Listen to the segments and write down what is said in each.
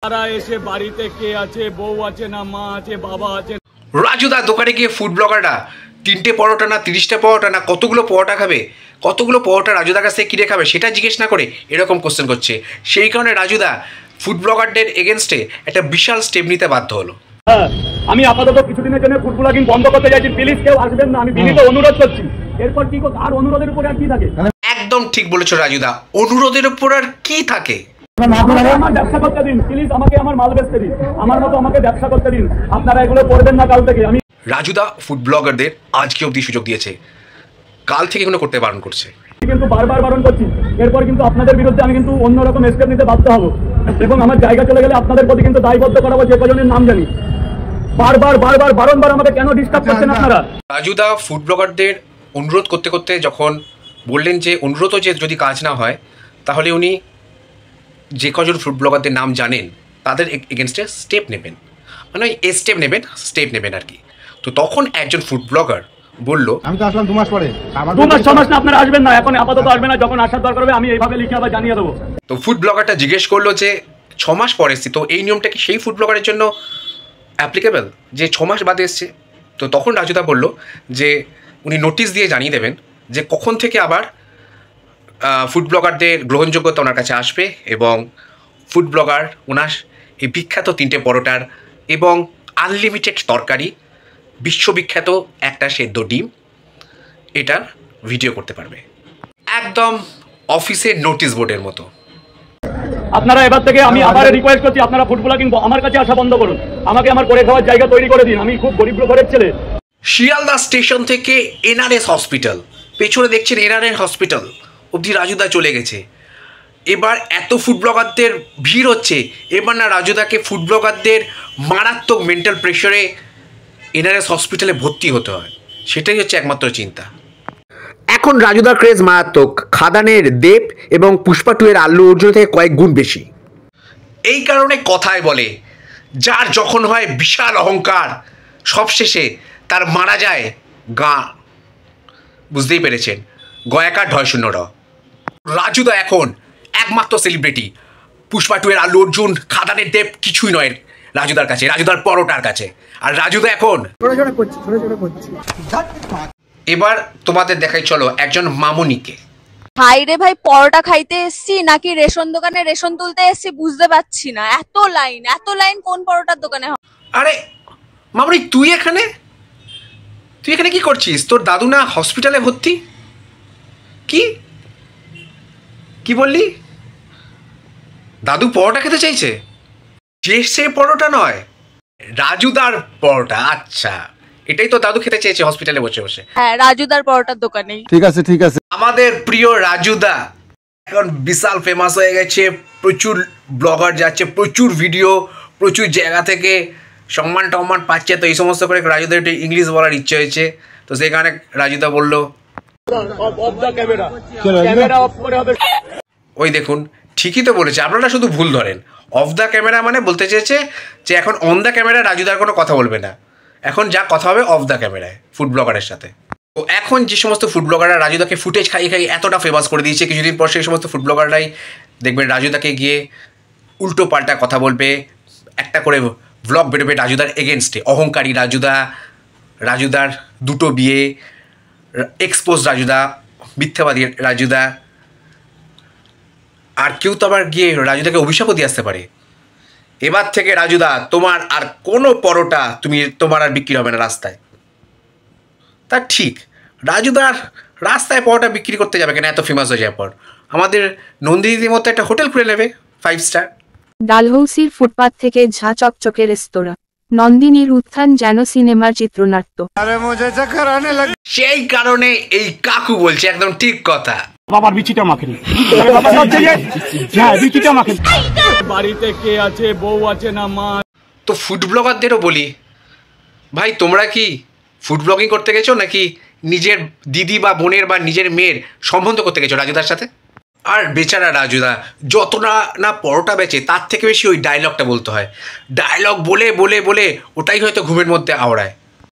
তারা এসে বাড়িতে কে আছে, বউ আছে না মা আছে, বাবা আছে। রাজুদার দোকানে গিয়ে ফুড ব্লগাররা 3টে পরোটা না 30টা পরোটা না কতগুলো পরোটা খাবে, কতগুলো পরোটা রাজুদার কাছ থেকে কিনে খাবে সেটা জিজ্ঞেস না করে এরকম কোশ্চেন করছে। সেই কারণে রাজুদা ফুড ব্লগারদের এগেনস্টে একটা বিশাল স্টেপ নিতে বাধ্য হলো। আমি আপাতত কিছুদিনের জন্য ফুড ব্লগিং বন্ধ করতে চাইছি, প্লিজ কেউ আসবেন না, আমি বিনীত অনুরোধ করছি। এরপর কি আর অনুরোধের উপরে আর কি থাকে? একদম ঠিক বলেছো রাজুদা, অনুরোধের উপর আর কি থাকে? আমার ব্যবসা করতে দিন প্লিজ, আমাকে আমার মাল বেচতে দিন, আমার মতো আমাকে ব্যবসা করতে দিন, আপনারা এগুলো করবেন না কাল থেকে। আমি রাজুদা ফুড ব্লগারদের আজকে অবধি সুযোগ দিয়েছে, কাল থেকে এগুলো করতে বারণ করছে, কিন্তু বারবার বারণ করছি। এরপর কিন্তু আপনাদের বিরুদ্ধে আমি কিন্তু অন্যরকম স্টেপ নিতে বাধ্য হব এবং আমার জায়গা চলে গেলে আপনাদের প্রতি কিন্তু দায়বদ্ধ করাবো, যে কজনের নাম জানি। বারবার বারবার বারংবার আমাকে কেন ডিস্টার্ব করছেন আপনারা? রাজুদা ফুড ব্লগারদের অনুরোধ করতে করতে যখন বললেন যে অনুরোধও যে যদি কাজ না হয় তাহলে উনি যে কজন ফুড ব্লগারদের নাম জানেন তাদের এগেনস্টে স্টেপ নেবেন, মানে স্টেপ নেবেন আর কি। তো তখন একজন ফুড ব্লগার বললো, আমি তো আসলাম 2 মাস পরে, 2 মাস 6 মাস না, আপনারা আসবেন না, এখন আপাতত আসবেন না, যখন আসার দরকার হবে আমি এইভাবে লিখে আবার জানিয়ে দেবো। তো ফুড ব্লগারটা জিজ্ঞেস করলো যে 6 মাস পরে এসছি, তো এই নিয়মটা কি সেই ফুড ব্লগারের জন্য অ্যাপ্লিকেবল যে 6 মাস বাদে এসছে? তো তখন রাজুদা বলল যে উনি নোটিশ দিয়ে জানিয়ে দেবেন যে কখন থেকে আবার ফুড ব্লগারদের গ্রহণযোগ্যতা ওনার কাছে আসবে, এবং ফুড ব্লগার ওনার এই বিখ্যাত 3টে পরোটার এবং আনলিমিটেড তরকারি, বিশ্ববিখ্যাত একটা সেদ্ধ ডিম, এটার ভিডিও করতে পারবে, একদম অফিসের নোটিশ বোর্ডের মতো। আপনারা এবার থেকে আমি আবার রিকোয়েস্ট করছি, আপনারা ফুড ব্লগিং আমার কাছে আসা বন্ধ করুন, আমাকে আমার করে খাওয়ার জায়গা তৈরি করে দিন, আমি খুব গরিব ঘরের ছেলে। শিয়ালদা স্টেশন থেকে এনআরএস হসপিটাল, পেছনে দেখছেন এনআরএস হসপিটাল অবধি রাজুদা চলে গেছে। এবার এত ফুড ব্লগারদের ভিড় হচ্ছে, এবার না রাজুদাকে ফুড ব্লগারদের মারাত্মক মেন্টাল প্রেশারে এনআরএস হসপিটালে ভর্তি হতে হয়, সেটাই হচ্ছে একমাত্র চিন্তা। এখন রাজুদার ক্রেজ মারাত্মক, খাদানের দেব এবং পুষ্পা 2 এর আল্লু অর্জুন থেকে কয়েক গুণ বেশি। এই কারণে কথায় বলে যার যখন হয় বিশাল অহংকার, সবশেষে তার মারা যায় গা। বুঝতেই পেরেছেন, গয়াকার ঢয় শূন্য র। রাজুদা এখন একমাত্র সেলিব্রিটি, পুষ্পা 2 এর আল্লু অর্জুন, খাদানের দেব কিছুই নয় রাজুদার কাছে, রাজুদার পরোটার কাছে। আর রাজুদা এখন এবার তোমাদের দেখাই চলো একজন মামুনিকে। ভাই রে ভাই, পরোটা খাইতে এসছি নাকি রেশন দোকানে রেশন তুলতে এসছি বুঝতে পারছি না, এত লাইন কোন পরোটার দোকানে হয়? আরে মামুনি, তুই এখানে কি করছিস? তোর দাদু না হসপিটালে ভর্তি? কি বললি? দাদু পরোটা খেতে চাইছে? সে পরোটা নয়, রাজুদার পরোটা। আচ্ছা, এটাই তো দাদু খেতে চেয়েছে হসপিটালে বসে বসে। হ্যাঁ, রাজুদার পরোটার দোকানেই। ঠিক আছে ঠিক আছে। আমাদের প্রিয় রাজুদা এখন বিশাল ফেমাস হয়ে গেছে, প্রচুর ব্লগার যাচ্ছে, প্রচুর ভিডিও, প্রচুর জায়গা থেকে সম্মান টম্মান পাচ্ছে। তো এই সমস্ত করে রাজুদার একটু ইংলিশ বলার ইচ্ছে হয়েছে, তো সেই কারণে রাজুদা বলল ওই দেখুন, ঠিকই তো বলেছে, আপনারা শুধু ভুল ধরেন। অফ দ্য ক্যামেরা মানে বলতে চেয়েছে যে এখন অন দ্য ক্যামেরা রাজুদার কোনো কথা বলবে না, এখন যা কথা হবে অফ দ্য ক্যামেরায় ফুড ব্লগারের সাথে। তো এখন যে সমস্ত ফুড ব্লগাররা রাজুদাকে ফুটেজ খাইয়ে এতটা ফেমাস করে দিয়েছে, কিছুদিন পর সেই সমস্ত ফুড ব্লগাররাই দেখবেন রাজুদাকে গিয়ে উল্টো পাল্টা কথা বলবে, একটা করে ব্লগ বেরোবে রাজুদার এগেনস্টে। অহংকারী রাজুদার 2টো বিয়ে, এক্সপোজ রাজুদা, মিথ্যাবাদী রাজুদা। আর কেউ তো আবার গিয়ে রাজুদাকে অভিশাপও দিয়ে আসতে পারে। এবার থেকে রাজুদা, তোমার আর কোনো পরোটা তোমার আর বিক্রি হবে না রাস্তায়। তা ঠিক, রাজুদার রাস্তায় পরোটা বিক্রি করতে যাবে কেন? এত ফেমাস হয়ে যাওয়ার পর আমাদের নন্দিনীদের মতো একটা হোটেল খুলে নেবে 5 স্টার। ডালহৌসির ফুটপাত থেকে ঝাঁ চকচকে রেস্তোরাঁ, নন্দিনীর উত্থান যেন সিনেমার চিত্রনাট্য। সেই কারণে এই কাকু বলছে একদম ঠিক কথা। বাবার বিচিটা মাখেনি, বাড়িতে কে আছে, বউ আছে না মা। তো ফুড ব্লগারদেরও বলি, ভাই তোমরা কি ফুড ব্লগিং করতে গেছো নাকি নিজের দিদি বা বোনের বা নিজের মেয়ের সম্বন্ধ করতে গেছো রাজুদার সাথে? আর বেচারা রাজুদা যতটা না পরোটা বেচে তার থেকে বেশি ওই ডায়লগটা বলতে হয়। ডায়লগ বলে বলে বলে ওটাই হয়তো ঘুমের মধ্যে আওড়ায়।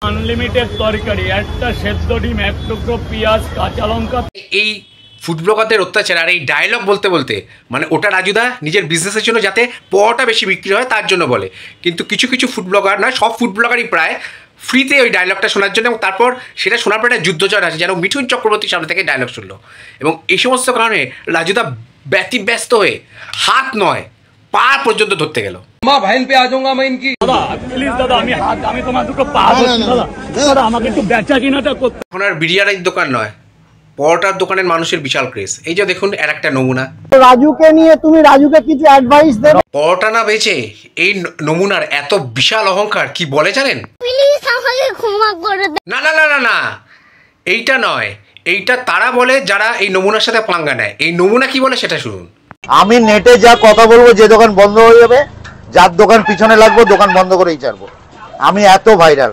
আনলিমিটেড তরকারি, একটা সেদ্ধ ডিম, 1 টুকরো পেঁয়াজ, কাঁচা লঙ্কা। এই ফুড ব্লগারদের অত্যাচার আর এই ডায়লগ বলতে বলতে মানে ওটা রাজুদা নিজের বিজনেসের জন্য যাতে পরোটা বেশি বিক্রি হয় তার জন্য বলে, কিন্তু কিছু কিছু ফুড ব্লগার নয় সব ফুড ব্লগারই প্রায় ফ্রিতে ওই ডায়লগটা শোনার জন্য এবং তারপর সেটা শোনার পর একটা যুদ্ধজয় আছে যেন মিঠুন চক্রবর্তীর সামনে থেকে ডায়লগ শুনলো। এবং এই সমস্ত কারণে রাজুদা ব্যতিব্যস্ত হয়ে হাত নয় পা পর্যন্ত ধরতে গেল। দাদা প্লিজ দাদা আমি তোমার দুটো পা ধরছি দাদা, দাদা আমাকে একটু বেচা কিনাটা করতে। এখন আর বিরিয়ানির দোকান নয়, পরোটার দোকানের মানুষের বিশাল ক্রেজ। এই যে দেখুন এর একটা নমুনা। রাজুকে নিয়ে তুমি রাজুকে কিছু অ্যাডভাইস দেবে? পরোটা না বেচে এই নমুনার এত বিশাল অহংকার কি বলে জানেন? প্লিজ আমাকে ক্ষমা করে দে। না না না না না, এইটা নয়, এইটা তারা বলে যারা এই নমুনার সাথে পাঙ্গা নেয়। এই নমুনা কি বলে সেটা শুনুন। আমি নেটে যা কথা বলবো, যে দোকান বন্ধ হয়ে যাবে, যার দোকান পিছনে লাগবো, দোকান বন্ধ করেই ছাড়বো। আমি এত ভাইরাল,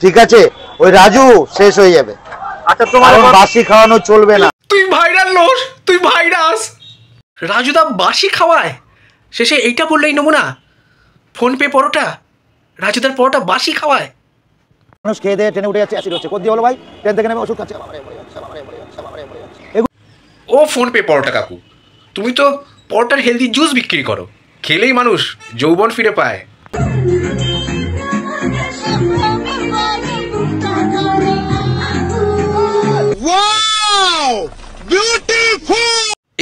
ঠিক আছে? ওই রাজু শেষ হয়ে যাবে। আচ্ছা, তোমার বাসি খাওয়ানো চলবে না। তুই ভাইরাল নোস, তুই ভাইরাস। রাজুদা বাসি খাওয়ায়, শেষে এইটা বললো এই নমুনা। ফোনপে পরোটা, রাজুদার পরোটা বাসি খাওয়ায়। মানুষ খেয়ে দিয়ে ট্রেনে উঠে যাচ্ছে, অ্যাসিড হচ্ছে। কোন দিয়ে হলো ভাই? ট্রেন থেকে নেমে ওষুধ খাচ্ছে। ও ফোনপে পরোটা কাকু, তুমি তো পরোটার হেলদি জুস বিক্রি করো, খেলেই মানুষ যৌবন ফিরে পায়।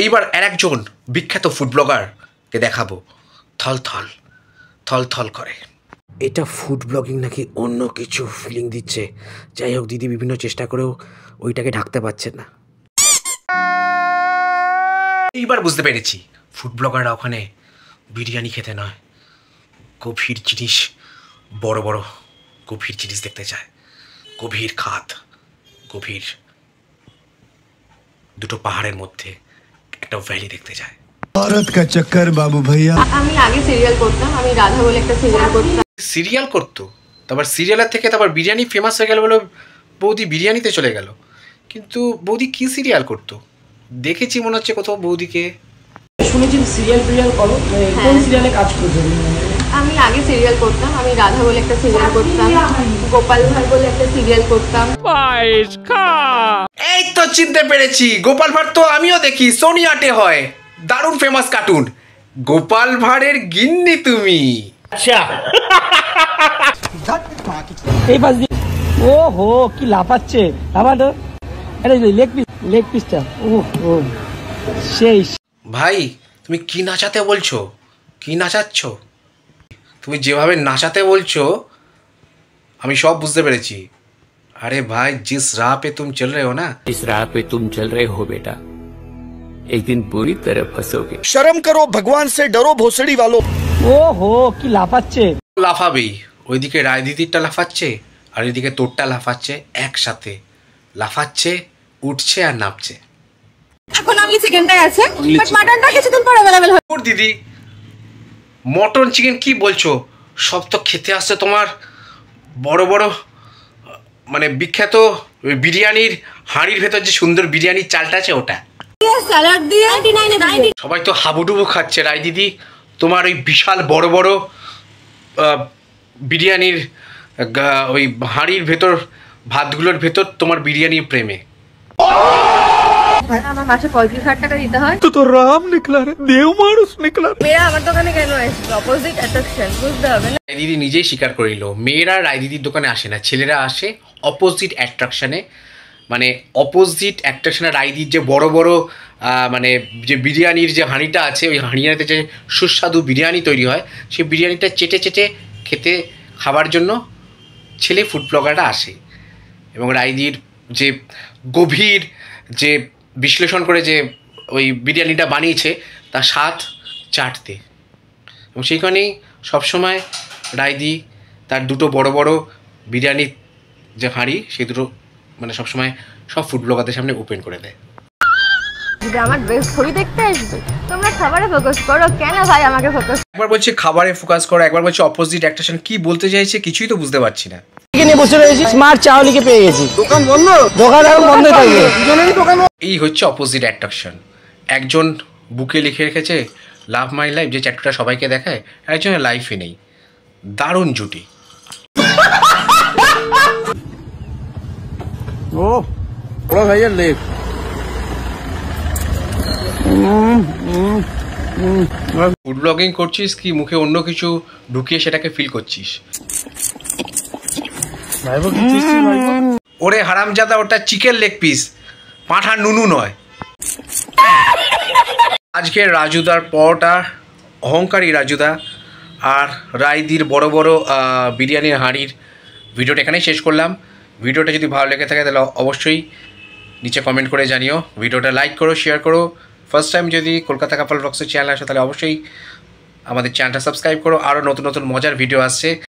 এইবার আর একজন বিখ্যাত ফুড ব্লগারকে দেখাবো থল থল থল থল করে। এটা ফুড ব্লগিং নাকি অন্য কিছু ফিলিং দিচ্ছে। যাই হোক, দিদি বিভিন্ন চেষ্টা করেও ওইটাকে ঢাকতে পারছেন না। এইবার বুঝতে পেরেছি ফুড ব্লগাররা ওখানে বিরিয়ানি খেতে নয়, গভীর জিনিস, বড় বড় গভীর জিনিস দেখতে চায়। গভীর খাত, গভীর দুটো পাহাড়ের মধ্যে একটা ভ্যালি দেখতে যায়। औरत का चक्कर बाबू भैया। আমি আগে সিরিয়াল করতাম, আমি রাধা বলে একটা সিরিয়াল করতাম। সিরিয়াল করতো, তারপর সিরিয়ালের থেকে তারপর বিরিয়ানি ফেমাস হয়ে গেল বলে বৌদি বিরিয়ানিতে চলে গেল। কিন্তু বৌদি কি সিরিয়াল করতো? দেখেছি মনে হচ্ছে কোথাও বৌদিকে। শুনেছি সিরিয়াল ফিরিয়াল করো, কোন সিরিয়ালে কাজ করছো? আমি আগে সিরিয়াল করতাম, আমি রাধা বলে একটা সিরিয়াল করতাম, গোপাল ভাঁড় বলে একটা সিরিয়াল করতাম। এই তো চিনতে পেরেছি, গোপাল ভাঁড় তো আমিও দেখি, সোনি আটে হয়, দারুণ ফেমাস কার্টুন। গোপাল ভাঁড়ের গিন্নি তুমি। আচ্ছা এই পাশ দিয়ে ও হো কি লাফাচ্ছে আমার তো। আরে লেগ পিসটা ও ও সেই। ভাই তুমি কি নাচাতে বলছো? কি নাচাচ্ছ? তুমি যেভাবে নাচাতে বলছো আমি সব বুঝতে পেরেছি। अरे भाई जिस राह पे तुम चल रहे हो ना, इस राह पे तुम चल रहे हो बेटा, एक दिन पूरी तरह फंसोगे। शर्म करो, भगवान से डरो भोसड़ी वालों। ও হো কি লাফাচ্ছে। লাফাবেই, ওইদিকে রায়দিদিরটা লাফাচ্ছে আর এদিকে তোরটা লাফাচ্ছে, একসাথে লাফাচ্ছে, উঠছে আর নামছে। এখন আমি চিকেনটাই আছে, বাট মাটনটা কিছুদিন পর अवेलेबल হবে। ওর দিদি মটন চিকেন কি বলছো? সব তো খেতে আসছে তোমার বড় বড় মানে বিখ্যাত বিরিয়ানির হাঁড়ির ভেতর যে সুন্দর বিরিয়ানির চালটা আছে ওটা। স্যালাড দিয়ে 99 সবাই তো হাবুডুবু খাচ্ছে। রায় দিদি তোমার ওই বিশাল বড় বড় বিরিয়ানির ওই হাঁড়ির ভেতর ভাতগুলোর ভেতর তোমার বিরিয়ানির প্রেমে। আমার মাসে 35,000 টাকা দিতে হয়। तो राम निकला रे, देव मानुष निकला। মেয়েরা আমার দোকানে কেন আসছে? অপোজিট অ্যাট্রাকশন, বুঝতে হবে না? রায় দিদি নিজেই স্বীকার করে নিল, মেয়েরা রায় দিদির দোকানে আসে না, ছেলেরা আসে অপোজিট অ্যাট্রাকশনে। মানে অপোজিট অ্যাট্রাকশনে রায় দিদির যে বড় বড় মানে যে বিরিয়ানির যে হাঁড়িটা আছে, ওই হাঁড়িতে যে সুস্বাদু বিরিয়ানি তৈরি হয়, সেই বিরিয়ানিটা চেটে চেটে খেতে খাবার জন্য ছেলে ফুড ব্লগাররা আসে। এবং রায়দির যে গভীর যে বিশ্লেষণ করে যে ওই বিরিয়ানিটা বানিয়েছে তার স্বাদ চাটতে। এবং সেইখানেই সবসময় রায়দি তার দুটো বড় বড় বিরিয়ানির যে হাঁড়ি সেই দুটো মানে সবসময় সব ফুড ব্লগারদের সামনে ওপেন করে দেয়। যদি আমার ড্রেস ছবি দেখতে আসবে, তোমরা খাবারে ফোকাস করো, কেন ভাই আমাকে ফোকাস? একবার বলছে খাবারে ফোকাস করো, একবার বলছে অপোজিট অ্যাট্রাকশন। কি বলতে চাইছে কিছুই তো বুঝতে পারছি না। এখানে বসে রয়েছি, স্মার্ট চাওলিকে পেয়ে গেছি। দোকান বন্ধ, দোকান এখন বন্ধ থাকবে। এই হচ্ছে অপোজিট অ্যাট্রাকশন। একজন বুকে লিখে রেখেছে লাভ মাই লাইফ, যে চ্যাপ্টারটা সবাইকে দেখায়, একজনের লাইফে নেই। দারুণ জুটি। ओ बड़ा भैया लेट ফুড ব্লগিং করছিস কি মুখে অন্য কিছু ঢুকিয়ে সেটাকে ফিল করছিস? ওরে হারামজাদা, ওটা চিকেন লেগ পিস, পাঁঠা নুনু নয়। আজকে রাজুদার পরোটা, অহংকারী রাজুদা আর রায়দির বড় বড় বিরিয়ানির হাঁড়ির ভিডিওটা এখানেই শেষ করলাম। ভিডিওটা যদি ভালো লেগে থাকে তাহলে অবশ্যই নিচে কমেন্ট করে জানিও। ভিডিওটা লাইক করো, শেয়ার করো। ফার্স্ট টাইম যদি কলকাতা কাপল ব্লগসের চ্যানেল আসে তাহলে অবশ্যই আমাদের চ্যানেলটা সাবস্ক্রাইব করো। আরও নতুন নতুন মজার ভিডিও আসছে।